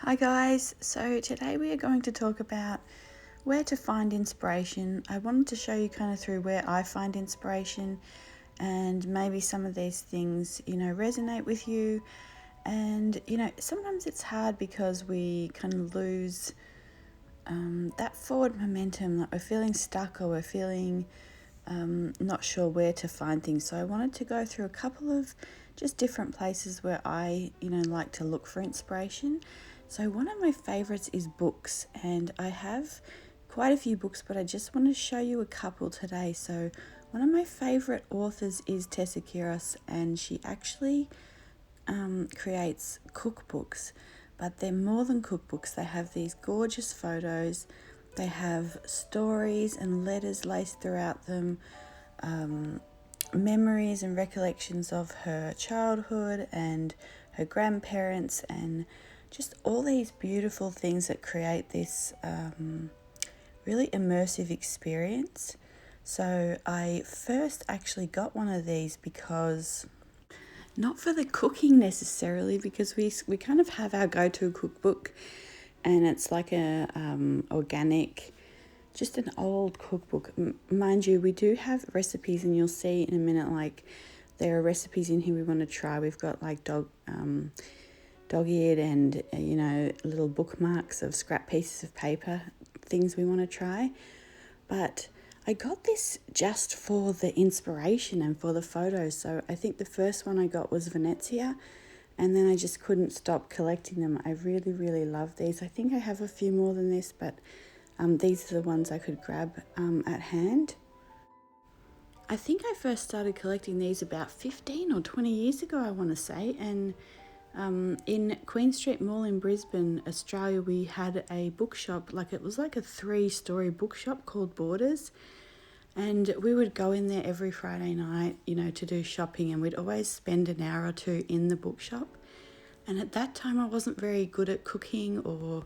Hi guys, so today we are going to talk about where to find inspiration. I wanted to show you kind of through where I find inspiration, and maybe some of these things, resonate with you. And, sometimes it's hard because we kind of lose that forward momentum, like we're feeling stuck or we're feeling not sure where to find things. So I wanted to go through a couple of just different places where I, like to look for inspiration. So one of my favorites is books, and I have quite a few books, but I just want to show you a couple today. So one of my favorite authors is Tessa Kiros, and she actually creates cookbooks, but they're more than cookbooks. They have these gorgeous photos, they have stories and letters laced throughout them, memories and recollections of her childhood and her grandparents, and just all these beautiful things that create this really immersive experience. So I first actually got one of these because, not for the cooking necessarily, because we kind of have our go-to cookbook, and it's like a organic, just an old cookbook. Mind you, we do have recipes, and you'll see in a minute, like there are recipes in here we want to try. We've got like dog-eared and little bookmarks of scrap pieces of paper, things we want to try. But I got this just for the inspiration and for the photos. So I think the first one I got was Venezia, and then I just couldn't stop collecting them. I really, really love these. I think I have a few more than this, but these are the ones I could grab at hand. I think I first started collecting these about 15 or 20 years ago, I want to say, and in Queen Street Mall in Brisbane, Australia, we had a bookshop, it was like a 3-story bookshop called Borders, and we would go in there every Friday night, to do shopping, and we'd always spend an hour or two in the bookshop. And at that time, I wasn't very good at cooking, or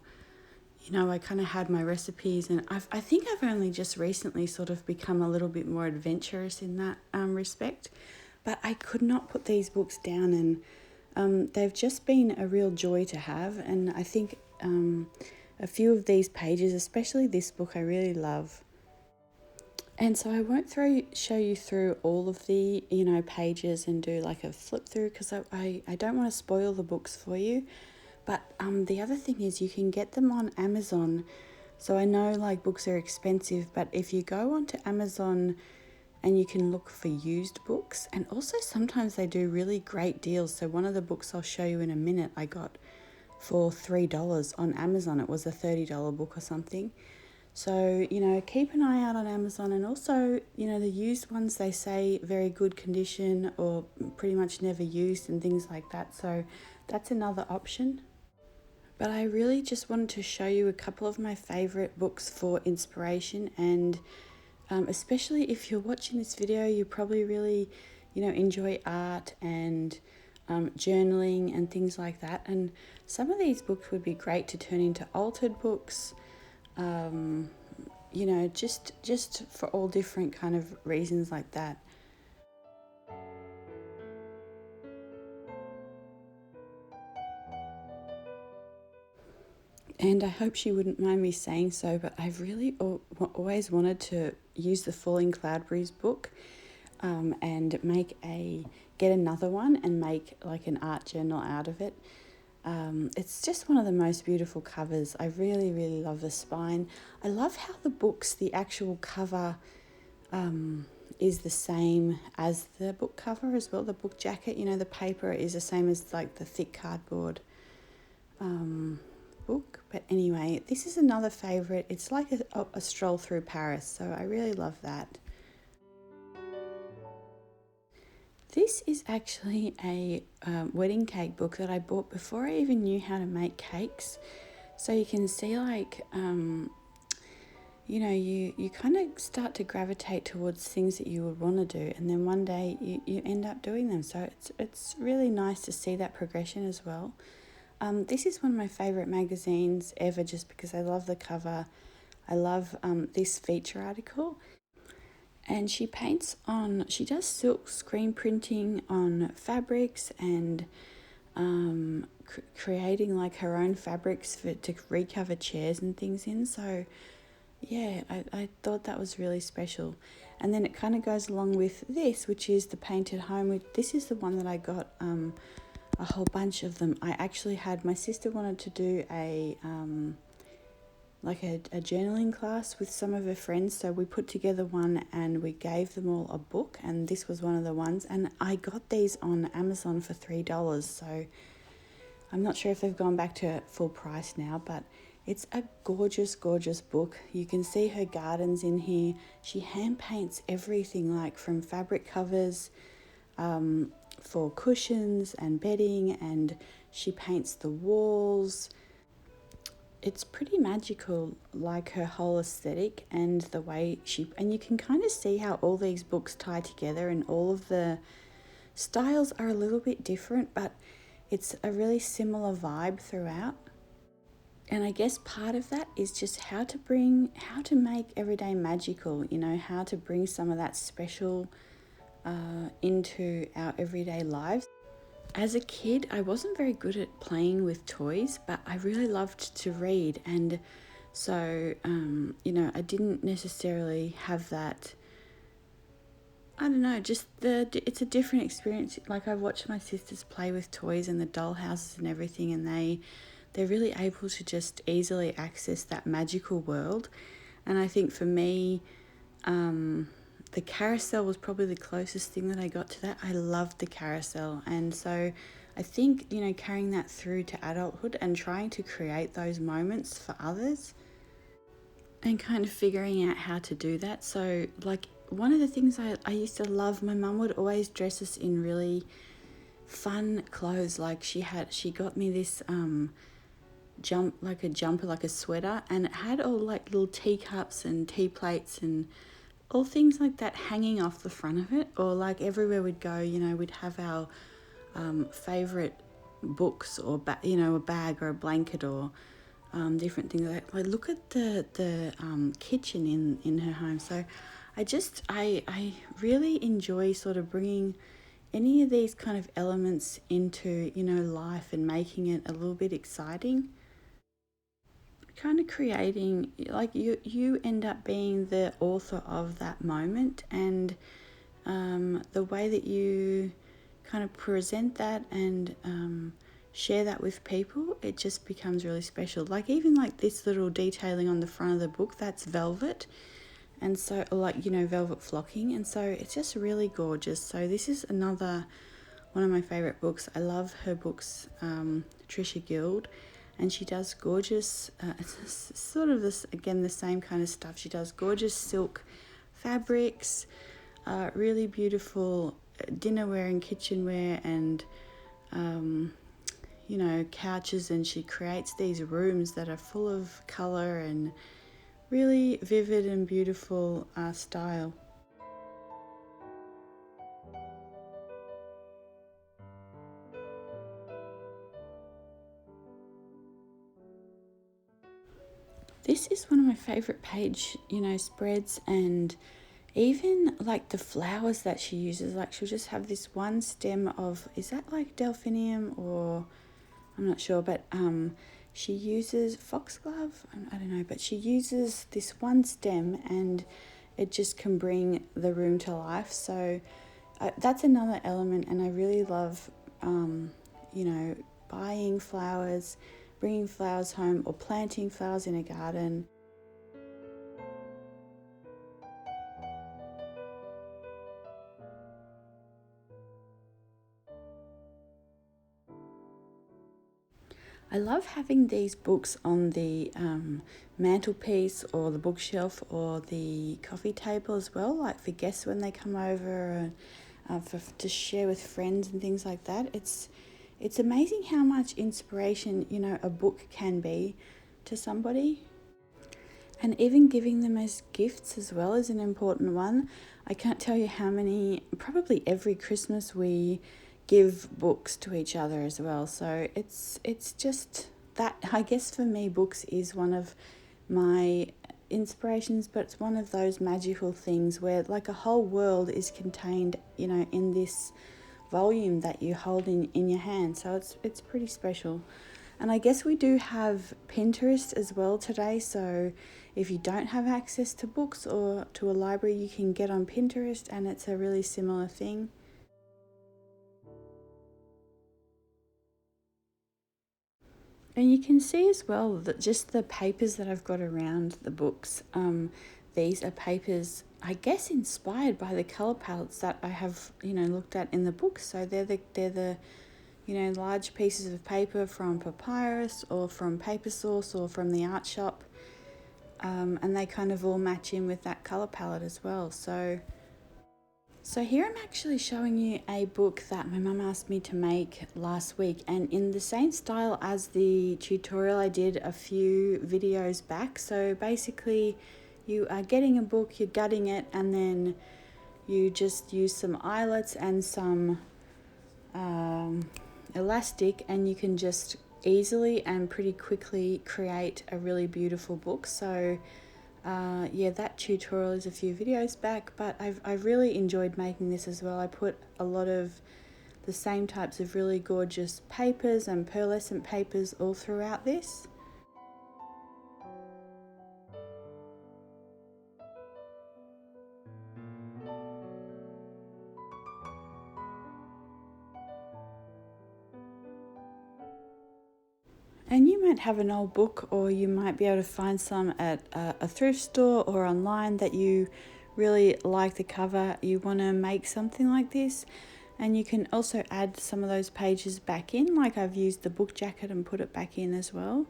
I kind of had my recipes, and I think I've only just recently sort of become a little bit more adventurous in that respect. But I could not put these books down, and they've just been a real joy to have. And I think a few of these pages, especially this book, I really love. And so I won't show you through all of the pages and do like a flip through, because I don't want to spoil the books for you. But the other thing is, you can get them on Amazon. So I know books are expensive, but if you go onto Amazon and you can look for used books, and also sometimes they do really great deals. So one of the books I'll show you in a minute, I got for $3 on Amazon. It was a $30 book or something. So, keep an eye out on Amazon, and also, the used ones, they say very good condition or pretty much never used and things like that. So that's another option. But I really just wanted to show you a couple of my favorite books for inspiration, and especially if you're watching this video, you probably really, enjoy art and journaling and things like that. And some of these books would be great to turn into altered books, just for all different kind of reasons like that. And I hope she wouldn't mind me saying so, but I've really always wanted to use the Falling Cloudberries book and get another one and make like an art journal out of it. It's just one of the most beautiful covers. I really, really love the spine. I love how the actual cover is the same as the book cover as well. The book jacket, the paper is the same as like the thick cardboard book. But anyway, this is another favorite. It's like a stroll through Paris, so I really love that. This is actually a wedding cake book that I bought before I even knew how to make cakes. So you can see you kind of start to gravitate towards things that you would want to do, and then one day you end up doing them. So it's really nice to see that progression as well. This is one of my favourite magazines ever, just because I love the cover. I love this feature article. And she does silk screen printing on fabrics and creating like her own fabrics to recover chairs and things in. So yeah, I thought that was really special. And then it kind of goes along with this, which is the painted home. This is the one that I got a whole bunch of them. I actually had, my sister wanted to do a journaling class with some of her friends, so we put together one and we gave them all a book, and this was one of the ones, and I got these on Amazon for $3. So I'm not sure if they've gone back to full price now, but it's a gorgeous book. You can see her gardens in here. She hand paints everything, like from fabric covers for cushions and bedding, and she paints the walls. It's pretty magical, like her whole aesthetic and the way and you can kind of see how all these books tie together, and all of the styles are a little bit different, but it's a really similar vibe throughout. And I guess part of that is just how to make everyday magical, how to bring some of that special into our everyday lives. As a kid, I wasn't very good at playing with toys, but I really loved to read. And so, I didn't necessarily have that, I don't know, it's a different experience. Like, I watched my sisters play with toys and the doll houses and everything, and they're really able to just easily access that magical world. And I think for me, the carousel was probably the closest thing that I got to that. I loved the carousel. And so I think, carrying that through to adulthood and trying to create those moments for others and kind of figuring out how to do that. So, like, one of the things I used to love, my mum would always dress us in really fun clothes. Like, she got me this jumper, like a sweater, and it had all like little teacups and tea plates and all things like that hanging off the front of it. Or like everywhere we'd go, we'd have our favourite books or a bag or a blanket or different things like that. Like, look at the kitchen in her home. So I really enjoy sort of bringing any of these kind of elements into life and making it a little bit exciting. Kind of creating, like, you end up being the author of that moment, and the way that you kind of present that and share that with people, it just becomes really special. Like, even like this little detailing on the front of the book, that's velvet, and so velvet flocking, and so it's just really gorgeous. So this is another one of my favorite books. I love her books, Trisha Guild. And she does gorgeous, it's sort of this, again, the same kind of stuff. She does gorgeous silk fabrics, really beautiful dinnerware and kitchenware, and, couches. And she creates these rooms that are full of colour and really vivid and beautiful style. This is one of my favourite page, spreads, and even like the flowers that she uses. Like, she'll just have this one stem of, is that like delphinium, or I'm not sure, but she uses foxglove, I don't know, but she uses this one stem and it just can bring the room to life. So that's another element, and I really love, buying flowers, bringing flowers home, or planting flowers in a garden. I love having these books on the mantelpiece or the bookshelf or the coffee table as well, like for guests when they come over, to share with friends and things like that. It's amazing how much inspiration, a book can be to somebody. And even giving them as gifts as well is an important one. I can't tell you how many, probably every Christmas we give books to each other as well. So it's just that, I guess for me, books is one of my inspirations, but it's one of those magical things where like a whole world is contained, in this volume that you hold in your hand. So it's pretty special. And I guess we do have Pinterest as well today. So if you don't have access to books or to a library, you can get on Pinterest, and it's a really similar thing. And you can see as well that just the papers that I've got around the books, these are papers, I guess, inspired by the colour palettes that I have, looked at in the book. So they're the large pieces of paper from Papyrus or from Paper Source or from the art shop. And they kind of all match in with that colour palette as well. So here I'm actually showing you a book that my mum asked me to make last week, and in the same style as the tutorial I did a few videos back. So basically you are getting a book, you're gutting it, and then you just use some eyelets and some elastic, and you can just easily and pretty quickly create a really beautiful book. So that tutorial is a few videos back, but I've really enjoyed making this as well. I put a lot of the same types of really gorgeous papers and pearlescent papers all throughout this. And you might have an old book, or you might be able to find some at a thrift store or online that you really like the cover. You want to make something like this, and you can also add some of those pages back in, like I've used the book jacket and put it back in as well.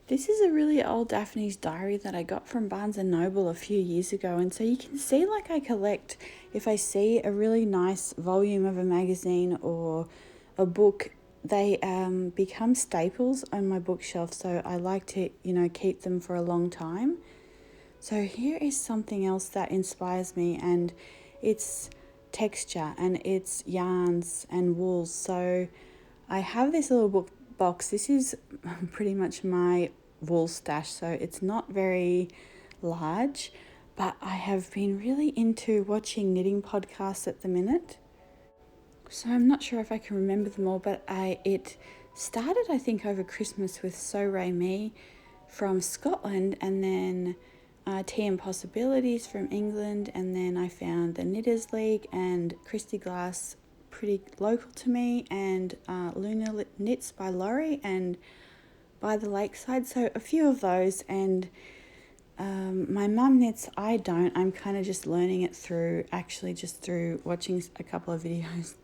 This is a really old Daphne's diary that I got from Barnes & Noble a few years ago, and so you can see, like, I collect, if I see a really nice volume of a magazine or a book, they become staples on my bookshelf, so I like to, keep them for a long time. So here is something else that inspires me, and it's texture and it's yarns and wools. So I have this little book box. This is pretty much my wool stash, so it's not very large, but I have been really into watching knitting podcasts at the minute. So I'm not sure if I can remember them all, but it started, I think, over Christmas with So Ray Me from Scotland, and then Tea and Possibilities from England, and then I found the Knitters League and Christy Glass, pretty local to me, and Lunar Knits by Laurie and By the Lakeside. So a few of those, and my mum knits, I don't. I'm kind of just learning it through watching a couple of videos.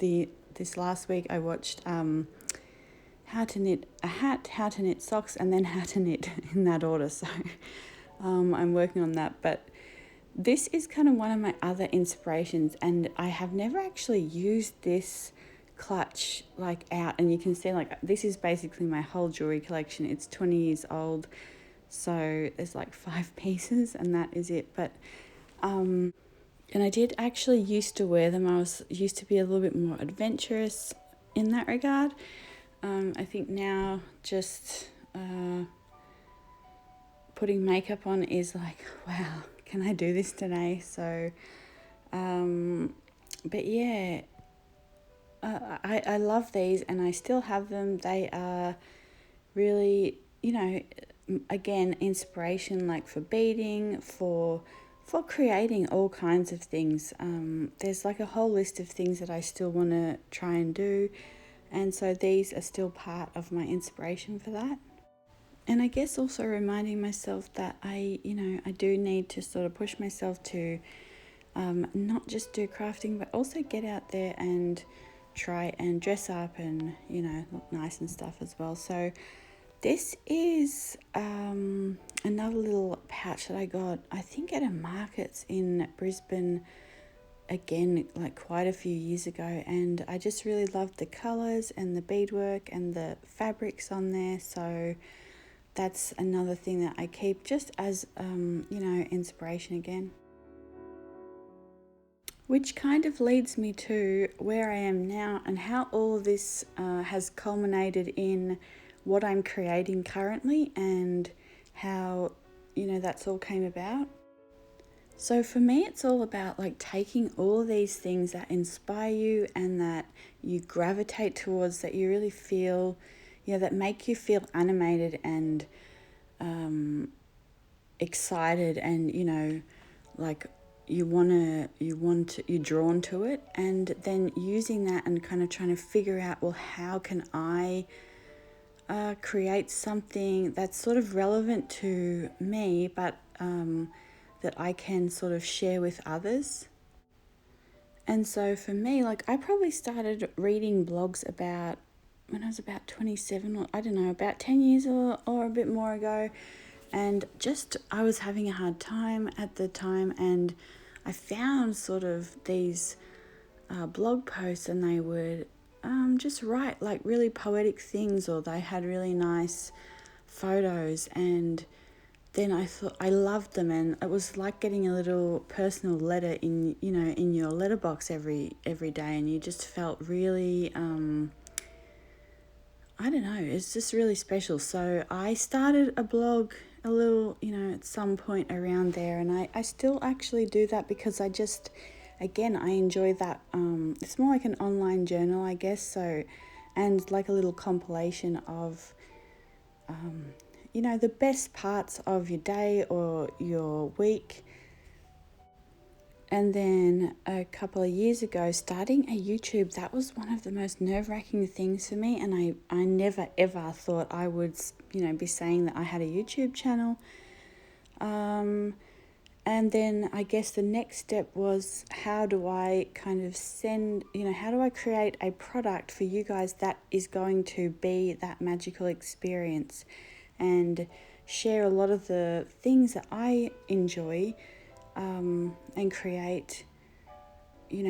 This last week I watched how to knit a hat, how to knit socks, and then how to knit in that order. So I'm working on that. But this is kind of one of my other inspirations, and I have never actually used this clutch out, and you can see this is basically my whole jewelry collection. It's 20 years old, so there's 5 pieces and that is it. But and I did actually used to wear them. I used to be a little bit more adventurous in that regard. I think now just putting makeup on is wow, can I do this today? So but yeah, I love these, and I still have them. They are really, again, inspiration for beading, for creating all kinds of things. There's a whole list of things that I still want to try and do, and so these are still part of my inspiration for that. And I guess also reminding myself that I do need to sort of push myself to not just do crafting, but also get out there and try and dress up and, look nice and stuff as well. So this is another little pouch that I got, I think, at a market in Brisbane, again, quite a few years ago. And I just really loved the colours and the beadwork and the fabrics on there. So that's another thing that I keep just as, inspiration again. Which kind of leads me to where I am now and how all of this has culminated in what I'm creating currently, and how, that's all came about. So for me, it's all about like taking all these things that inspire you and that you gravitate towards, that you really feel, that make you feel animated and excited, and like you're drawn to it, and then using that and kind of trying to figure out, well, how can I create something that's sort of relevant to me, but that I can sort of share with others. And so for me, like, I probably started reading blogs about when I was about 27, or I don't know, about 10 years or a bit more ago. And just, I was having a hard time at the time, and I found sort of these blog posts, and they would just write like really poetic things, or they had really nice photos, and then I thought I loved them, and it was like getting a little personal letter in your letterbox every day, and you just felt really I don't know, it's just really special. So I started a blog a little, at some point around there, and I still actually do that because I just, again, I enjoy that. It's more like an online journal, I guess, so, and like a little compilation of the best parts of your day or your week. And then a couple of years ago, starting a YouTube, that was one of the most nerve-wracking things for me. And I never, ever thought I would, be saying that I had a YouTube channel. And then I guess the next step was, how do I kind of how do I create a product for you guys that is going to be that magical experience, and share a lot of the things that I enjoy, and create,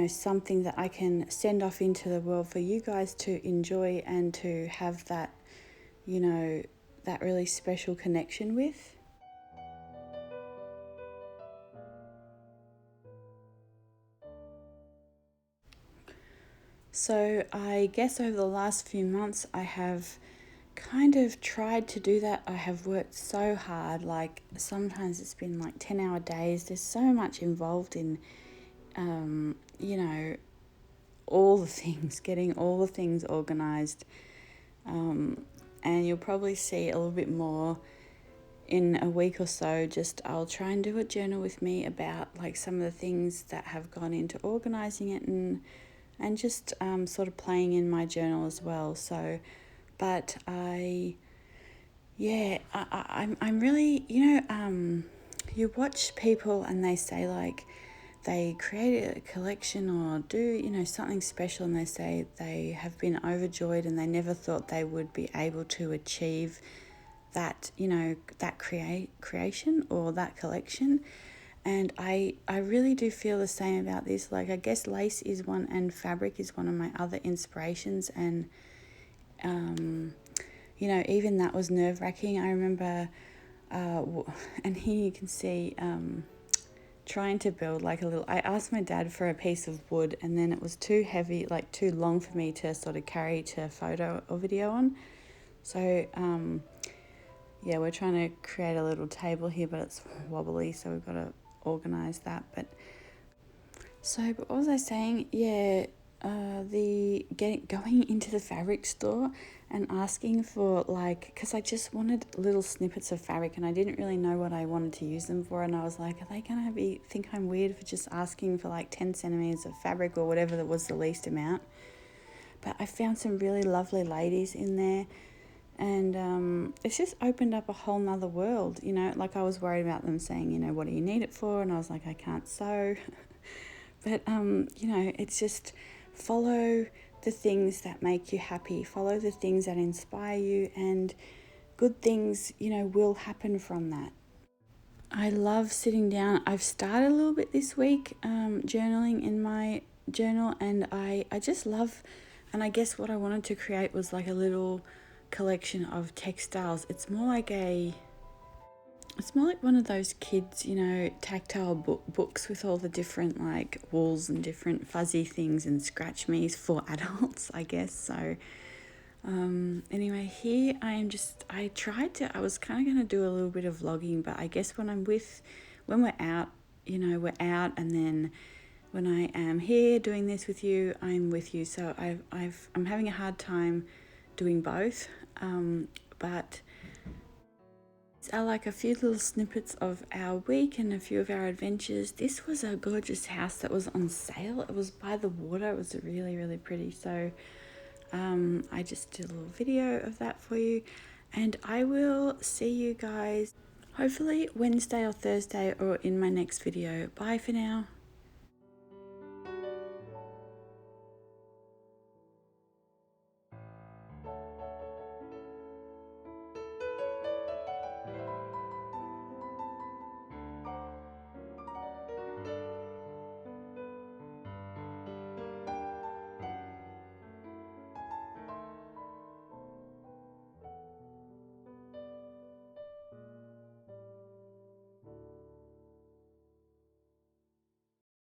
something that I can send off into the world for you guys to enjoy and to have that, that really special connection with. So I guess over the last few months, I have kind of tried to do that. I have worked so hard, like sometimes it's been like 10-hour days. There's so much involved in, all the things, getting all the things organized. And you'll probably see a little bit more in a week or so. Just I'll try and do a journal with me about like some of the things that have gone into organizing it, and just sort of playing in my journal as well. So, but I'm really, you watch people and they say like they create a collection or do, something special, and they say they have been overjoyed and they never thought they would be able to achieve that, that creation or that collection. And I really do feel the same about this. Like, I guess lace is one, and fabric is one of my other inspirations. And, even that was nerve-wracking. I remember, and here you can see, trying to build like a little, I asked my dad for a piece of wood, and then it was too heavy, like too long for me to sort of carry to photo or video on. So, we're trying to create a little table here, but it's wobbly, so we've got to organize that. But what was I saying? Going into the fabric store and asking for because I just wanted little snippets of fabric, and I didn't really know what I wanted to use them for, and I was like, are they gonna think I'm weird for just asking for like 10 centimeters of fabric or whatever that was the least amount? But I found some really lovely ladies in there. And it's just opened up a whole nother world, like I was worried about them saying, what do you need it for? And I was like, I can't sew. But, it's just follow the things that make you happy, follow the things that inspire you, and good things, will happen from that. I love sitting down. I've started a little bit this week, journaling in my journal, and I just love, and I guess what I wanted to create was like a little collection of textiles. It's more like one of those kids, tactile books with all the different like wools and different fuzzy things and scratch me's for adults, I guess. So Anyway, here I was kind of going to do a little bit of vlogging, but I guess when we're out, we're out, and then when I am here doing this with you, I'm with you. So I'm having a hard time doing both, but these are like a few little snippets of our week and a few of our adventures. This was a gorgeous house that was on sale. It was by the water. It was really, really pretty. So I just did a little video of that for you, and I will see you guys hopefully Wednesday or Thursday or in my next video. Bye for now.